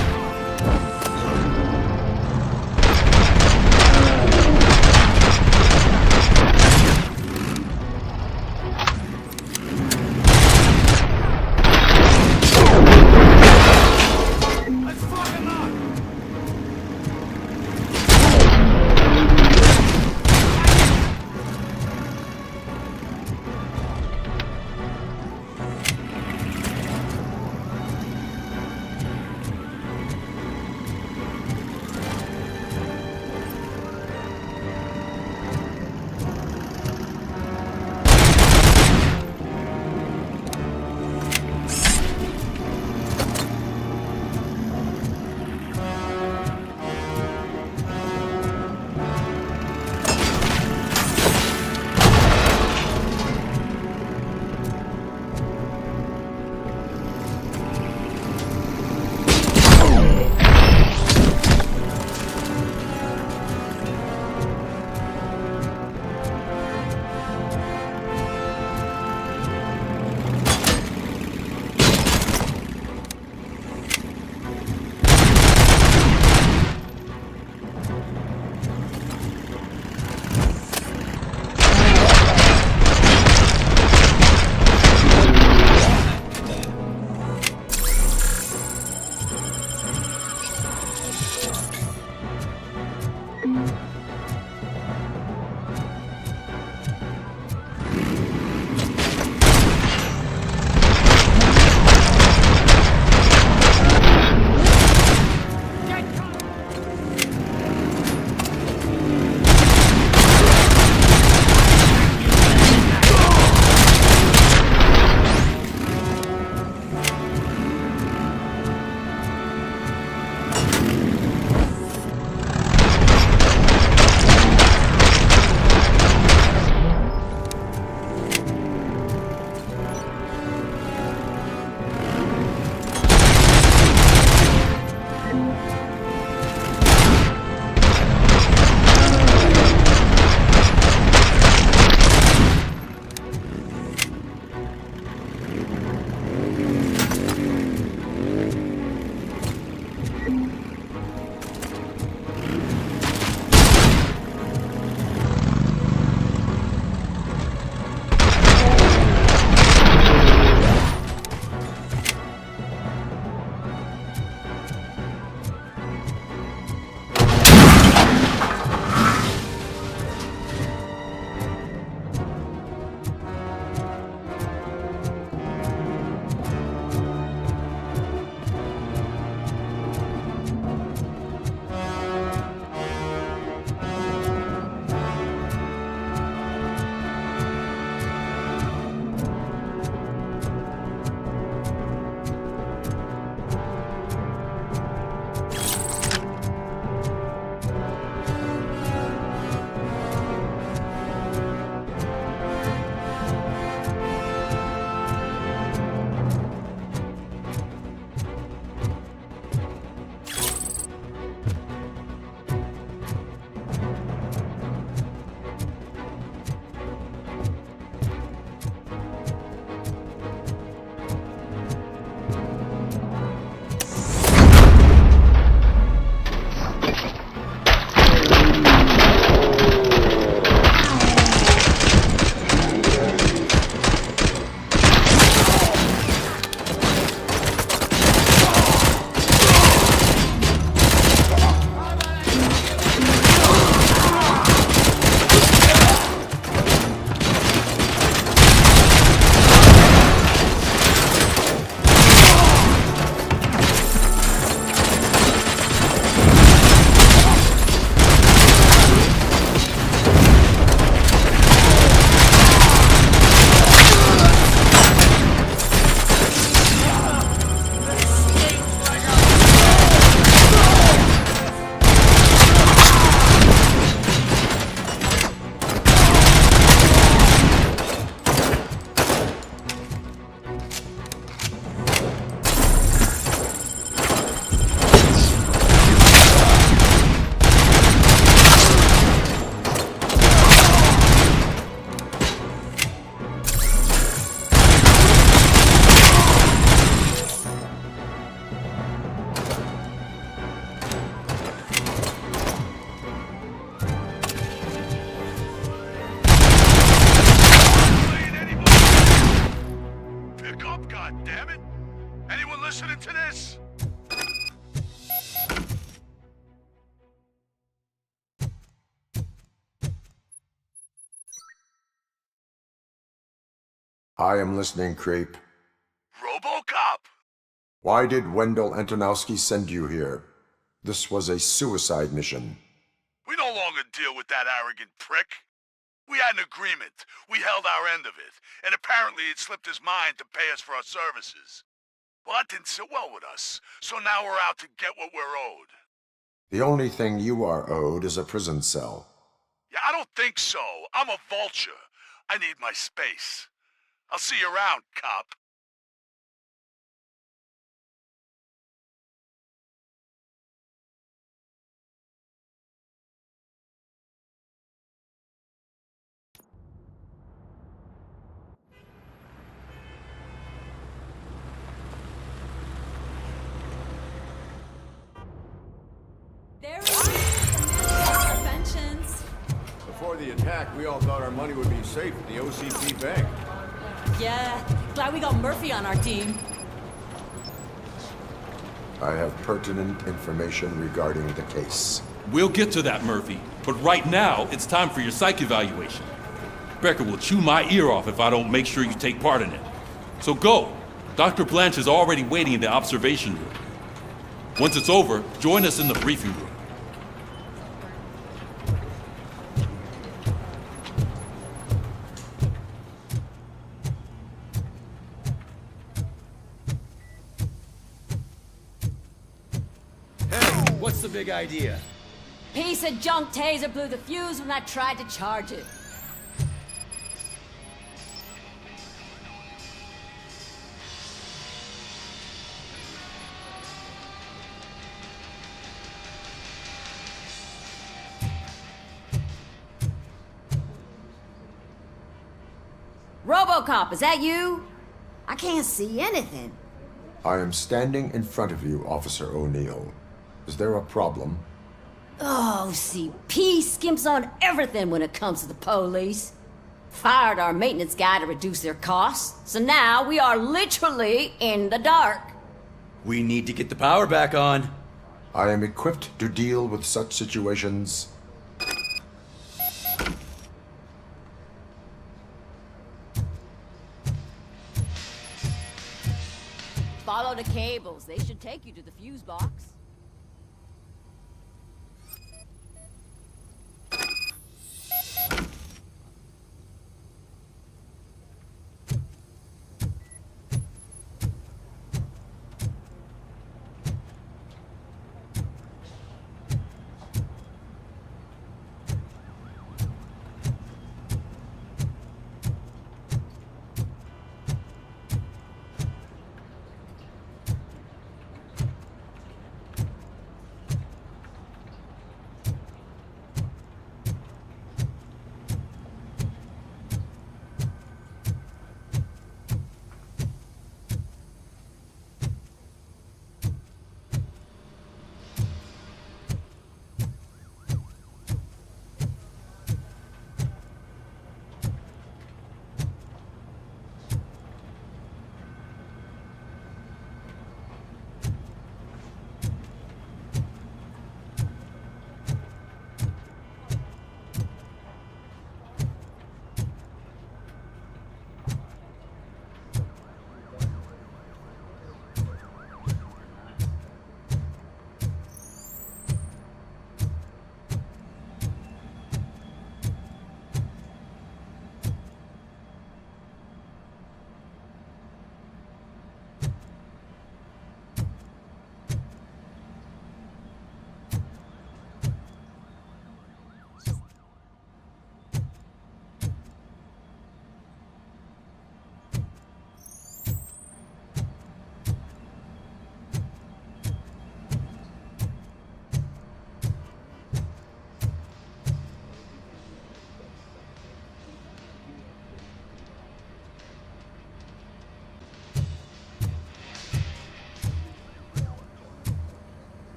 damn it! Anyone listening to this? I am listening, Creep. Robocop! Why did Wendell Antonowski send you here? This was a suicide mission. We no longer deal with that arrogant prick. We had an agreement. We held our end of it. And apparently it slipped his mind to pay us for our services. Well, that didn't sit well with us. So now we're out to get what we're owed. The only thing you are owed is a prison cell. Yeah, I don't think so. I'm a vulture. I need my space. I'll see you around, cop. There we go. Interventions. Before the attack, we all thought our money would be safe at the OCP bank. Yeah, glad we got Murphy on our team. I have pertinent information regarding the case. We'll get to that, Murphy. But right now, it's time for your psych evaluation. Becker will chew my ear off if I don't make sure you take part in it. So go. Dr. Blanche is already waiting in the observation room. Once it's over, join us in the briefing room. What's the big idea? Piece of junk taser blew the fuse when I tried to charge it. Robocop, is that you? I can't see anything. I am standing in front of you, Officer O'Neill. Is there a problem? Oh, CP skimps on everything when it comes to the police. Fired our maintenance guy to reduce their costs, so now we are literally in the dark. We need to get the power back on. I am equipped to deal with such situations. Follow the cables. They should take you to the fuse box.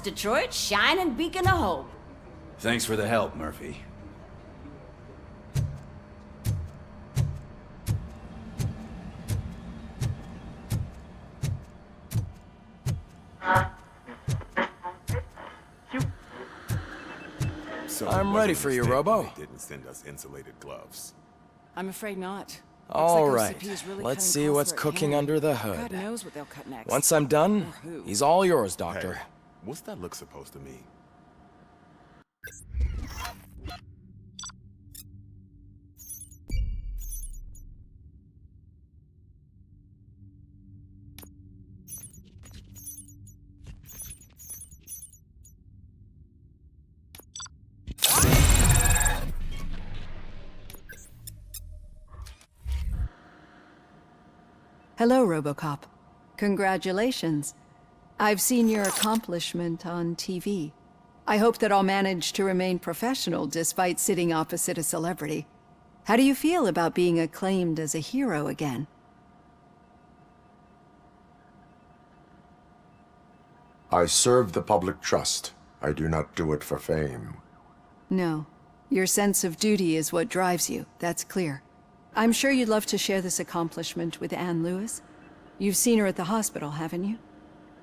Detroit's shining beacon of hope. Thanks for the help, Murphy. So I'm ready for you, Robo. They didn't send us insulated gloves. I'm afraid not. All Looks right, like OCP is really let's cutting see what's costs where it cooking can. under the God hood. knows what they'll cut next. Once I'm done, Or who. he's all yours, Doctor. Hey, what's that look supposed to mean? Hello, Robocop. Congratulations. I've seen your accomplishment on TV. I hope that I'll manage to remain professional despite sitting opposite a celebrity. How do you feel about being acclaimed as a hero again? I serve the public trust. I do not do it for fame. No. Your sense of duty is what drives you, that's clear. I'm sure you'd love to share this accomplishment with Anne Lewis. You've seen her at the hospital, haven't you?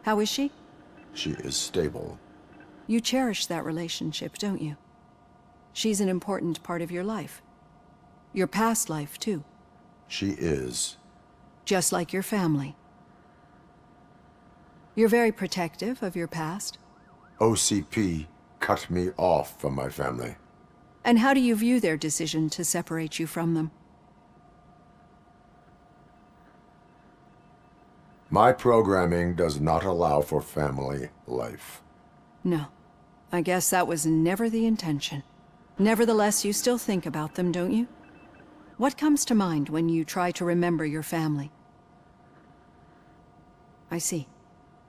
How is she? She is stable. You cherish that relationship, don't you? She's an important part of your life. Your past life, too. She is. Just like your family. You're very protective of your past. OCP cut me off from my family. And how do you view their decision to separate you from them? My programming does not allow for family life. No. I guess that was never the intention. Nevertheless, you still think about them, don't you? What comes to mind when you try to remember your family? I see.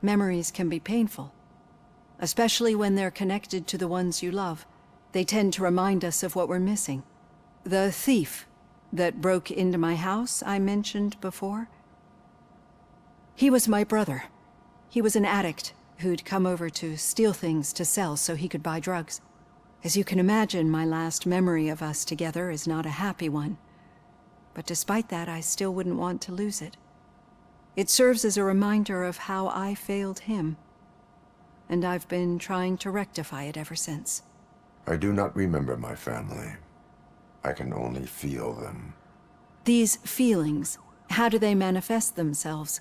Memories can be painful. Especially when they're connected to the ones you love. They tend to remind us of what we're missing. The thief that broke into my house I mentioned before? He was my brother. He was an addict who'd come over to steal things to sell so he could buy drugs. As you can imagine, my last memory of us together is not a happy one. But despite that, I still wouldn't want to lose it. It serves as a reminder of how I failed him. And I've been trying to rectify it ever since. I do not remember my family. I can only feel them. These feelings, how do they manifest themselves?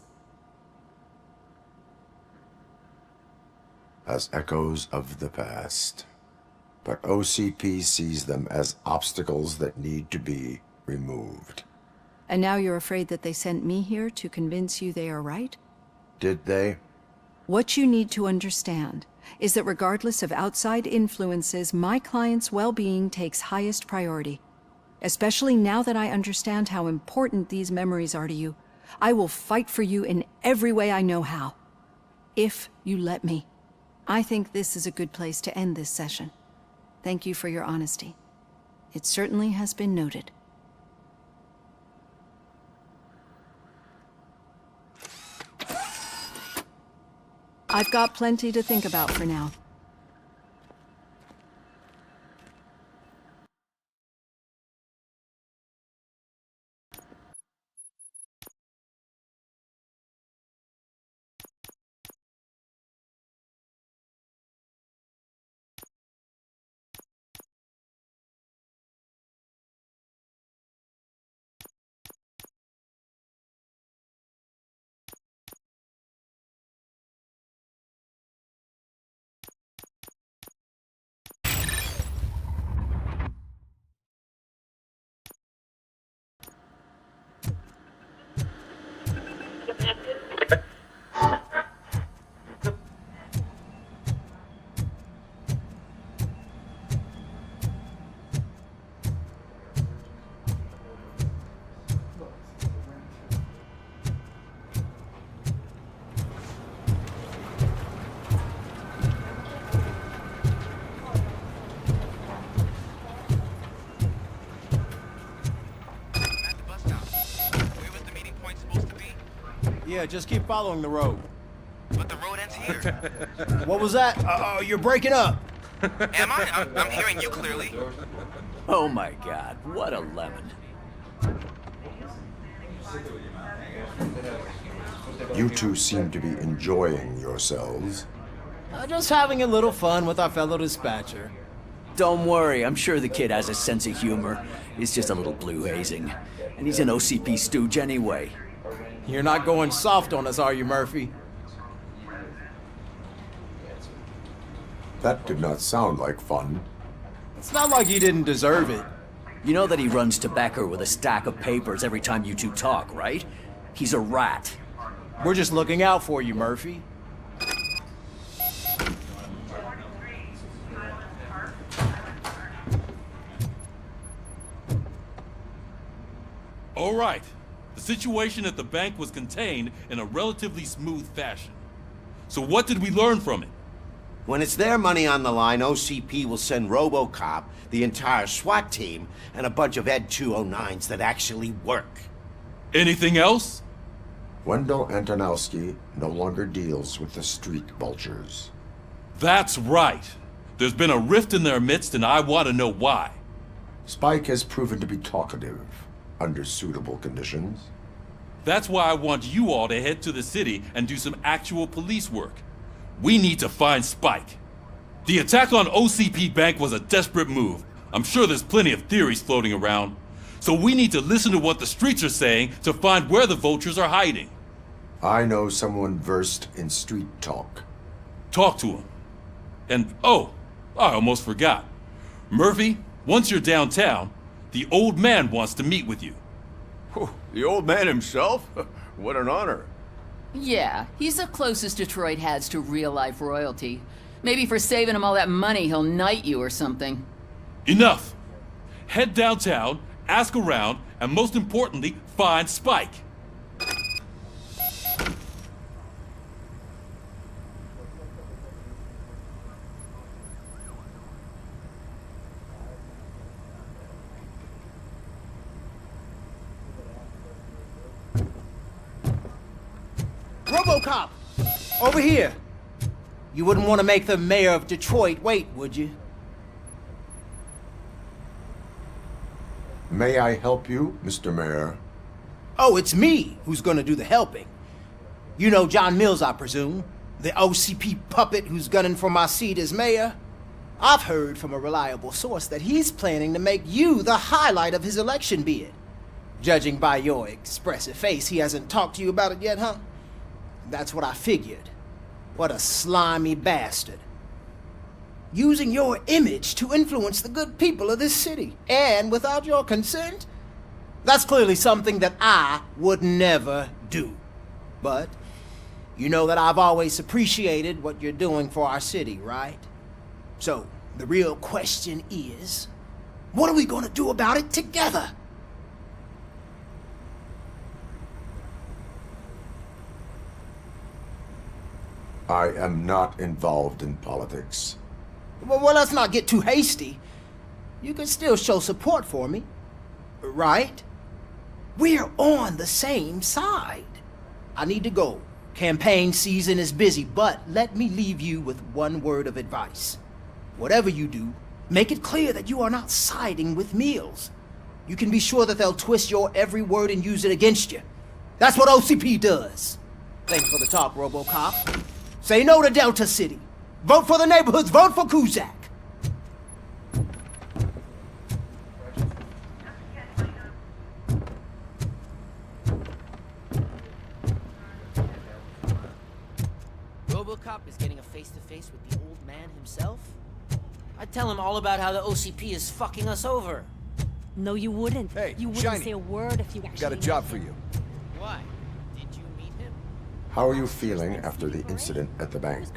As echoes of the past. But OCP sees them as obstacles that need to be removed. And now you're afraid that they sent me here to convince you they are right? Did they? What you need to understand is that regardless of outside influences, my client's well-being takes highest priority. Especially now that I understand how important these memories are to you, I will fight for you in every way I know how. If you let me. I think this is a good place to end this session. Thank you for your honesty. It certainly has been noted. I've got plenty to think about for now. Yeah, just keep following the road. but the road ends here. What was that? You're breaking up. Am I? I'm hearing you clearly. Oh my god, what a lemon. You two seem to be enjoying yourselves. Just having a little fun with our fellow dispatcher. Don't worry, I'm sure the kid has a sense of humor. He's just a little blue hazing. And he's an OCP stooge anyway. You're not going soft on us, are you, Murphy? That did not sound like fun. It's not like you didn't deserve it. You know that he runs tobacco with a stack of papers every time you two talk, right? He's a rat. We're just looking out for you, Murphy. All right. The situation at the bank was contained in a relatively smooth fashion. So what did we learn from it? When it's their money on the line, OCP will send Robocop, the entire SWAT team, and a bunch of Ed 209s that actually work. Anything else? Wendell Antonowski no longer deals with the street vultures. That's right. There's been a rift in their midst, and I want to know why. Spike has proven to be talkative under suitable conditions. That's why I want you all to head to the city and do some actual police work. We need to find Spike. The attack on OCP Bank was a desperate move. I'm sure there's plenty of theories floating around. So we need to listen to what the streets are saying to find where the vultures are hiding. I know someone versed in street talk. Talk to him. And, oh, I almost forgot. Murphy, once you're downtown, the old man wants to meet with you. The old man himself? What an honor. Yeah, he's the closest Detroit has to real-life royalty. Maybe for saving him all that money, he'll knight you or something. Enough! Head downtown, ask around, and most importantly, find Spike. Robocop! Over here! You wouldn't want to make the mayor of Detroit wait, would you? May I help you, Mr. Mayor? Oh, it's me who's gonna do the helping. You know John Mills, I presume? The OCP puppet who's gunning for my seat as mayor? I've heard from a reliable source that he's planning to make you the highlight of his election bid. Judging by your expressive face, he hasn't talked to you about it yet, huh? That's what I figured. What a slimy bastard. Using your image to influence the good people of this city, and without your consent? That's clearly something that I would never do. But you know that I've always appreciated what you're doing for our city, right? So, the real question is, what are we gonna do about it together? I am not involved in politics. Well, let's not get too hasty. You can still show support for me, right? We're on the same side. I need to go. Campaign season is busy, but let me leave you with one word of advice. Whatever you do, make it clear that you are not siding with Mills. You can be sure that they'll twist your every word and use it against you. That's what OCP does. Thanks for the talk, Robocop. Say no to Delta City. Vote for the neighborhoods. Vote for Kuzak. Robocop is getting a face-to-face with the old man himself? I'd tell him all about how the OCP is fucking us over. No, you wouldn't. Hey, you wouldn't Shiny. say a word if you actually Got a job for you. Why? Did you meet him? How are you feeling after the incident at the bank?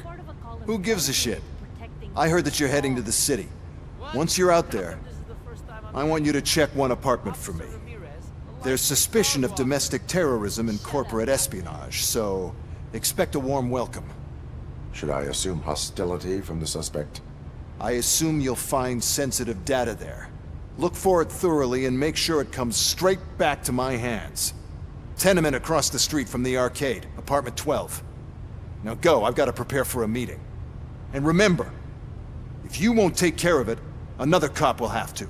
Who gives a shit? I heard that you're heading to the city. Once you're out there, I want you to check one apartment for me. There's suspicion of domestic terrorism and corporate espionage, so expect a warm welcome. Should I assume hostility from the suspect? I assume you'll find sensitive data there. Look for it thoroughly and make sure it comes straight back to my hands. Tenement across the street from the arcade, apartment 12. Now go, I've got to prepare for a meeting. And remember, if you won't take care of it, another cop will have to.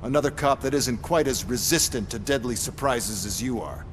Another cop that isn't quite as resistant to deadly surprises as you are.